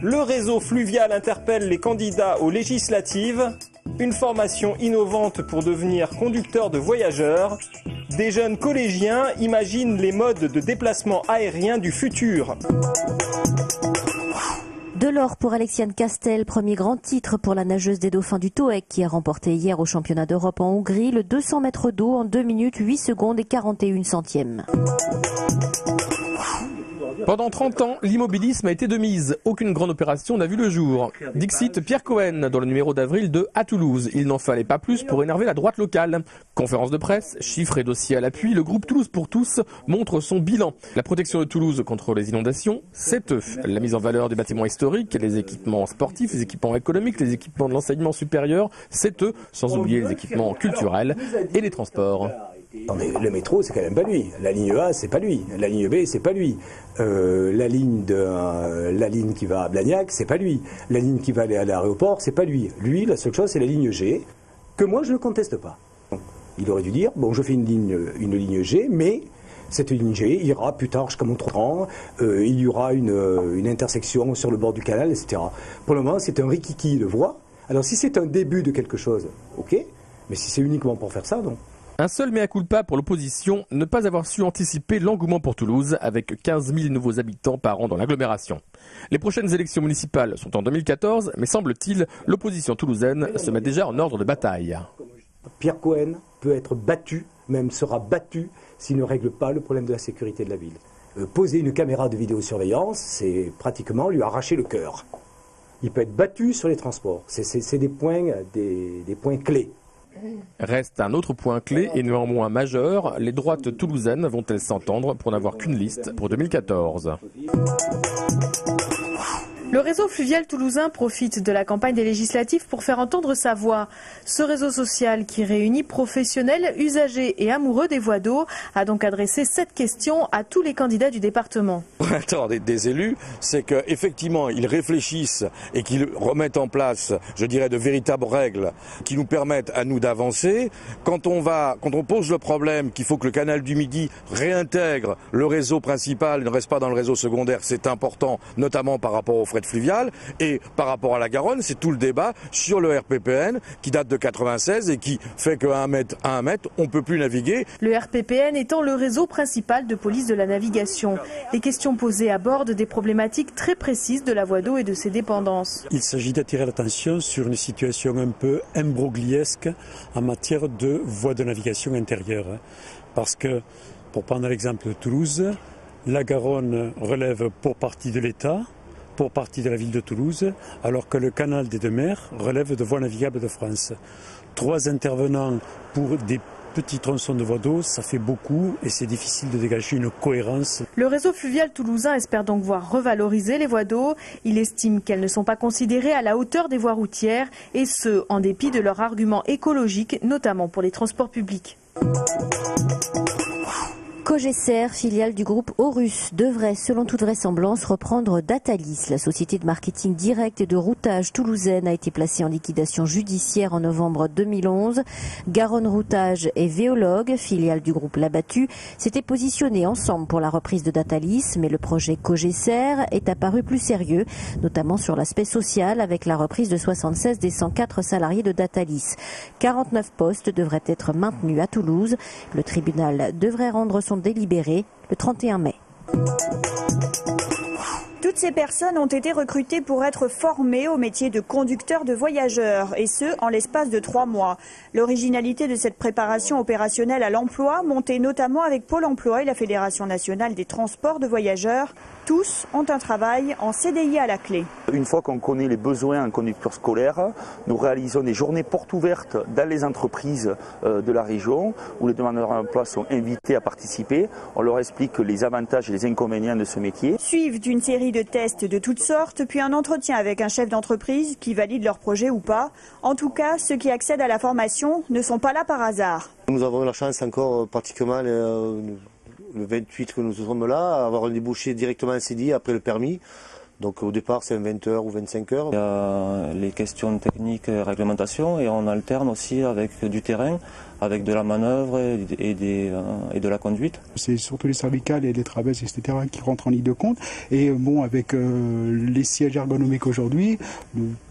Le réseau fluvial interpelle les candidats aux législatives. Une formation innovante pour devenir conducteur de voyageurs. Des jeunes collégiens imaginent les modes de déplacement aérien du futur. De l'or pour Alexiane Castel, premier grand titre pour la nageuse des dauphins du TOEC qui a remporté hier au championnat d'Europe en Hongrie le 200 mètres d'eau en 2 minutes 8 secondes et 41 centièmes. Pendant 30 ans, l'immobilisme a été de mise. Aucune grande opération n'a vu le jour. Dixit Pierre Cohen dans le numéro d'avril de À Toulouse. Il n'en fallait pas plus pour énerver la droite locale. Conférence de presse, chiffres et dossiers à l'appui, le groupe Toulouse pour tous montre son bilan. La protection de Toulouse contre les inondations, c'est eux. La mise en valeur des bâtiments historiques, les équipements sportifs, les équipements économiques, les équipements de l'enseignement supérieur, c'est eux, sans oublier les équipements culturels et les transports. Le métro, c'est quand même pas lui. La ligne A, c'est pas lui. La ligne B, c'est pas lui. La ligne qui va à Blagnac, c'est pas lui. La ligne qui va aller à l'aéroport, c'est pas lui. Lui, la seule chose, c'est la ligne G, que moi, je ne conteste pas. Il aurait dû dire, bon, je fais une ligne G, mais cette ligne G ira plus tard jusqu'à Montauban, il y aura une intersection sur le bord du canal, etc. Pour le moment, c'est un rikiki de voie. Alors, si c'est un début de quelque chose, ok, mais si c'est uniquement pour faire ça, non. Un seul mea culpa pour l'opposition, ne pas avoir su anticiper l'engouement pour Toulouse avec 15 000 nouveaux habitants par an dans l'agglomération. Les prochaines élections municipales sont en 2014, mais semble-t-il, l'opposition toulousaine se met déjà en ordre de bataille. Pierre Cohen peut être battu, même sera battu, s'il ne règle pas le problème de la sécurité de la ville. Poser une caméra de vidéosurveillance, c'est pratiquement lui arracher le cœur. Il peut être battu sur les transports. C'est des points clés. Reste un autre point clé et néanmoins majeur, les droites toulousaines vont-elles s'entendre pour n'avoir qu'une liste pour 2014 ? Le réseau fluvial toulousain profite de la campagne des législatives pour faire entendre sa voix. Ce réseau social qui réunit professionnels, usagers et amoureux des voies d'eau a donc adressé cette question à tous les candidats du département. Attends, des élus, c'est qu'effectivement ils réfléchissent et qu'ils remettent en place, je dirais, de véritables règles qui nous permettent à nous d'avancer. Quand on pose le problème qu'il faut que le canal du Midi réintègre le réseau principal, ne reste pas dans le réseau secondaire, c'est important, notamment par rapport aux frais fluvial, et par rapport à la Garonne, c'est tout le débat sur le RPPN qui date de 96 et qui fait qu'à 1 mètre, on ne peut plus naviguer. Le RPPN étant le réseau principal de police de la navigation. Les questions posées abordent des problématiques très précises de la voie d'eau et de ses dépendances. Il s'agit d'attirer l'attention sur une situation un peu imbrogliesque en matière de voies de navigation intérieure. Parce que, pour prendre l'exemple de Toulouse, la Garonne relève pour partie de l'État, pour partie de la ville de Toulouse, alors que le canal des Deux Mers relève de voies navigables de France. 3 intervenants pour des petits tronçons de voies d'eau, ça fait beaucoup et c'est difficile de dégager une cohérence. Le réseau fluvial toulousain espère donc voir revaloriser les voies d'eau. Il estime qu'elles ne sont pas considérées à la hauteur des voies routières, et ce, en dépit de leurs arguments écologiques, notamment pour les transports publics. Cogeser, filiale du groupe Aurus, devrait, selon toute vraisemblance, reprendre Datalis. La société de marketing direct et de routage toulousaine a été placée en liquidation judiciaire en novembre 2011. Garonne Routage et Véologue, filiale du groupe Labattu, s'étaient positionnés ensemble pour la reprise de Datalis, mais le projet Cogeser est apparu plus sérieux, notamment sur l'aspect social, avec la reprise de 76 des 104 salariés de Datalis. 49 postes devraient être maintenus à Toulouse. Le tribunal devrait rendre son délibéré le 31 mai. Toutes ces personnes ont été recrutées pour être formées au métier de conducteur de voyageurs, et ce, en l'espace de 3 mois. L'originalité de cette préparation opérationnelle à l'emploi, montée notamment avec Pôle emploi et la Fédération nationale des transports de voyageurs, tous ont un travail en CDI à la clé. Une fois qu'on connaît les besoins en conducteur scolaire, nous réalisons des journées portes ouvertes dans les entreprises de la région où les demandeurs d'emploi sont invités à participer. On leur explique les avantages et les inconvénients de ce métier. Suivent une série de tests de toutes sortes, puis un entretien avec un chef d'entreprise qui valide leur projet ou pas. En tout cas, ceux qui accèdent à la formation ne sont pas là par hasard. Nous avons la chance encore pratiquement le 28 que nous sommes là, avoir un débouché directement en CDI après le permis. Donc au départ c'est 20 heures ou 25 heures. Il y a les questions techniques et réglementation et on alterne aussi avec du terrain avec de la manœuvre et de la conduite. C'est surtout les cervicales et les trapèzes, etc. qui rentrent en ligne de compte. Et bon, avec les sièges ergonomiques aujourd'hui,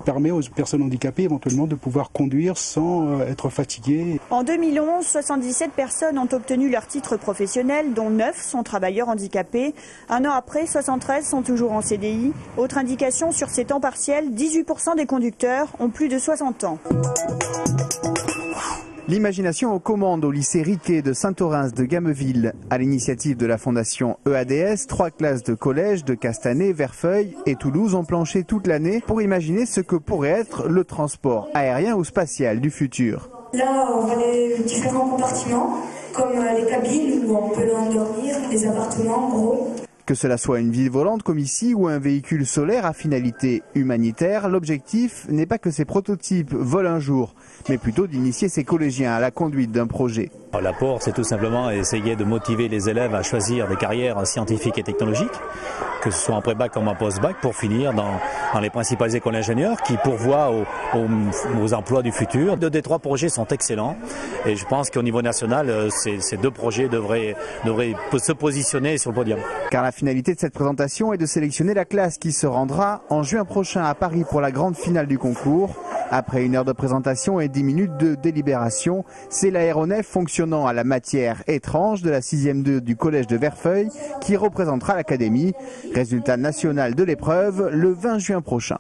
permet aux personnes handicapées éventuellement de pouvoir conduire sans être fatiguées. En 2011, 77 personnes ont obtenu leur titre professionnel, dont 9 sont travailleurs handicapés. Un an après, 73 sont toujours en CDI. Autre indication sur ces temps partiels, 18% des conducteurs ont plus de 60 ans. L'imagination aux commandes au lycée Riquet de Saint-Orens de Gameville. À l'initiative de la fondation EADS, 3 classes de collège de Castanet, Verfeuille et Toulouse ont planché toute l'année pour imaginer ce que pourrait être le transport aérien ou spatial du futur. Là, on voit les différents compartiments, comme les cabines où on peut l'endormir, les appartements en gros. Que cela soit une ville volante comme ici ou un véhicule solaire à finalité humanitaire, l'objectif n'est pas que ces prototypes volent un jour, mais plutôt d'initier ces collégiens à la conduite d'un projet. L'apport, c'est tout simplement essayer de motiver les élèves à choisir des carrières scientifiques et technologiques, que ce soit en pré-bac comme en post-bac, pour finir dans les principales écoles d'ingénieurs qui pourvoient aux emplois du futur. 2 des 3 projets sont excellents et je pense qu'au niveau national, ces 2 projets devraient se positionner sur le podium. Car la finalité de cette présentation est de sélectionner la classe qui se rendra en juin prochain à Paris pour la grande finale du concours. Après 1 heure de présentation et 10 minutes de délibération, c'est l'aéronef fonctionnant à la matière étrange de la 6e 2 du collège de Verfeuille qui représentera l'académie. Résultat national de l'épreuve le 20 juin prochain.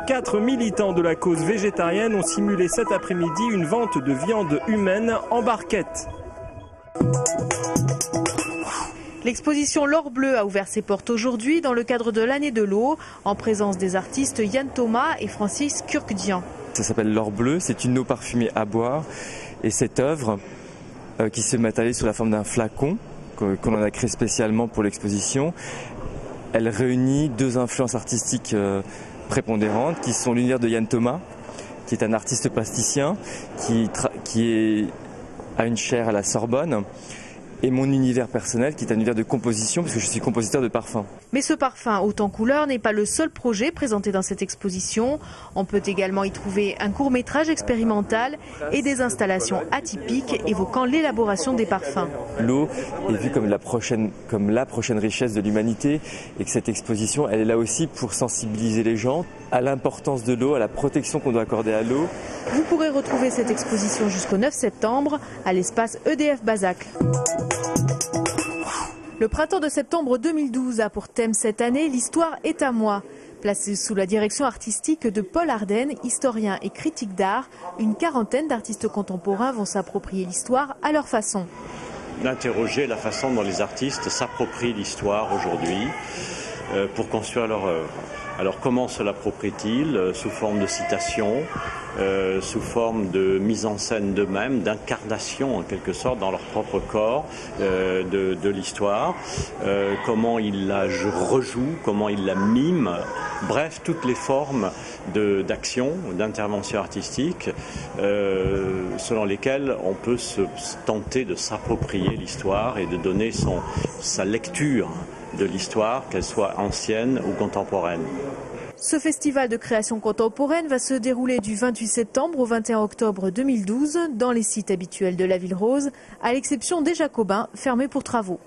Quatre militants de la cause végétarienne ont simulé cet après-midi une vente de viande humaine en barquette. L'exposition L'Or Bleu a ouvert ses portes aujourd'hui dans le cadre de l'année de l'eau, en présence des artistes Yann Thomas et Francis Kurkdian. Ça s'appelle L'Or Bleu, c'est une eau parfumée à boire. Et cette œuvre, qui se matérialise sous la forme d'un flacon, qu'on en a créé spécialement pour l'exposition, elle réunit 2 influences artistiques prépondérantes, qui sont l'univers de Yann Thomas, qui est un artiste plasticien, qui a une chaire à la Sorbonne, et mon univers personnel qui est un univers de composition parce que je suis compositeur de parfums. Mais ce parfum haut en couleurs n'est pas le seul projet présenté dans cette exposition. On peut également y trouver un court-métrage expérimental et des installations atypiques évoquant l'élaboration des parfums. L'eau est vue comme la prochaine richesse de l'humanité et que cette exposition, elle est là aussi pour sensibiliser les gens à l'importance de l'eau, à la protection qu'on doit accorder à l'eau. Vous pourrez retrouver cette exposition jusqu'au 9 septembre à l'espace EDF Bazac. Le printemps de septembre 2012 a pour thème cette année « L'histoire est à moi ». Placé sous la direction artistique de Paul Ardenne, historien et critique d'art, une quarantaine d'artistes contemporains vont s'approprier l'histoire à leur façon. D'interroger la façon dont les artistes s'approprient l'histoire aujourd'hui pour construire leur œuvre. Alors comment se l'approprient-ils? Sous forme de citation, sous forme de mise en scène d'eux-mêmes, d'incarnation en quelque sorte dans leur propre corps de l'histoire, comment ils la rejouent, comment ils la miment, bref, toutes les formes d'action, d'intervention artistique selon lesquelles on peut se tenter de s'approprier l'histoire et de donner sa lecture de l'histoire, qu'elle soit ancienne ou contemporaine. Ce festival de création contemporaine va se dérouler du 28 septembre au 21 octobre 2012 dans les sites habituels de la Ville Rose, à l'exception des Jacobins, fermés pour travaux.